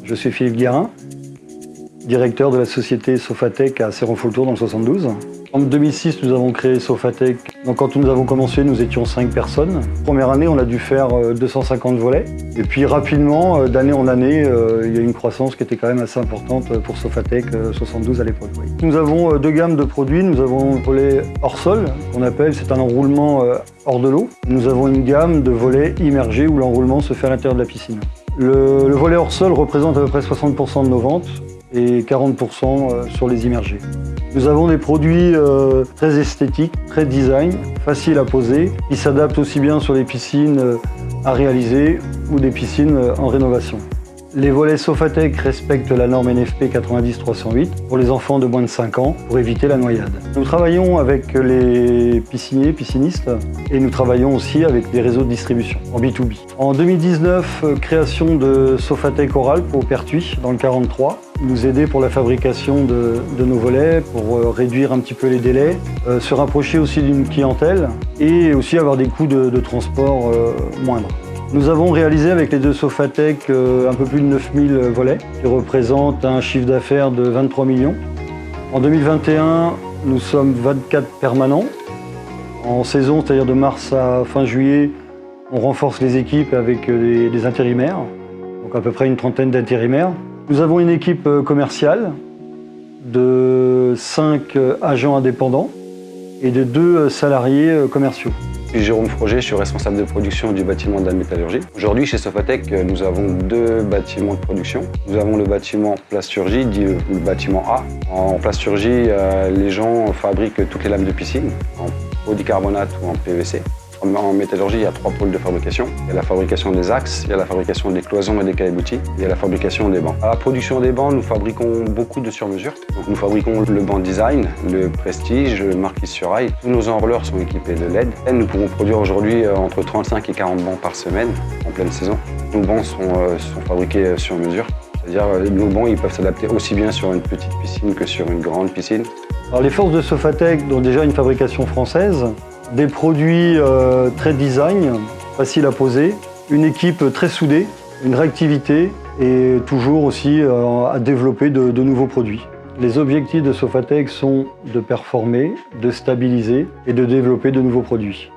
Je suis Philippe Guérin, directeur de la société Sofatec à Céron-Foultour dans le 72. En 2006, nous avons créé Sofatec. Donc, quand nous avons commencé, nous étions 5 personnes. Première année, on a dû faire 250 volets. Et puis rapidement, d'année en année, il y a eu une croissance qui était quand même assez importante pour Sofatec 72 à l'époque. Oui. Nous avons 2 gammes de produits. Nous avons un volet hors sol, qu'on appelle, c'est un enroulement hors de l'eau. Nous avons une gamme de volets immergés où l'enroulement se fait à l'intérieur de la piscine. Le volet hors sol représente à peu près 60% de nos ventes et 40% sur les immergés. Nous avons des produits très esthétiques, très design, faciles à poser, qui s'adaptent aussi bien sur les piscines à réaliser ou des piscines en rénovation. Les volets Sofatec respectent la norme NFP 90-308 pour les enfants de moins de 5 ans pour éviter la noyade. Nous travaillons avec les pisciniers, piscinistes et nous travaillons aussi avec des réseaux de distribution en B2B. En 2019, création de Sofatec Oral pour Pertuis dans le 43. Nous aider pour la fabrication de nos volets, pour réduire un petit peu les délais, se rapprocher aussi d'une clientèle et aussi avoir des coûts de transport moindres. Nous avons réalisé avec les 2 Sofatec un peu plus de 9000 volets, qui représentent un chiffre d'affaires de 23 millions. En 2021, nous sommes 24 permanents. En saison, c'est-à-dire de mars à fin juillet, on renforce les équipes avec des intérimaires, donc à peu près une trentaine d'intérimaires. Nous avons une équipe commerciale de 5 agents indépendants et de 2 salariés commerciaux. Je suis Jérôme Froger, je suis responsable de production du bâtiment de la métallurgie. Aujourd'hui, chez Sofatec, nous avons 2 bâtiments de production. Nous avons le bâtiment plasturgie, dit le bâtiment A. En plasturgie, les gens fabriquent toutes les lames de piscine, en polycarbonate ou en PVC. En métallurgie, il y a 3 pôles de fabrication. Il y a la fabrication des axes, il y a la fabrication des cloisons et des caillebotis, et il y a la fabrication des bancs. À la production des bancs, nous fabriquons beaucoup de sur-mesure. Donc, nous fabriquons le banc design, le prestige, le marquis sur rail. Tous nos enrouleurs sont équipés de LED. Et nous pouvons produire aujourd'hui entre 35 et 40 bancs par semaine en pleine saison. Nos bancs sont fabriqués sur mesure. C'est-à-dire nos bancs ils peuvent s'adapter aussi bien sur une petite piscine que sur une grande piscine. Alors, les forces de Sofatec ont déjà une fabrication française, des produits très design, faciles à poser, une équipe très soudée, une réactivité et toujours aussi à développer de nouveaux produits. Les objectifs de Sofatec sont de performer, de stabiliser et de développer de nouveaux produits.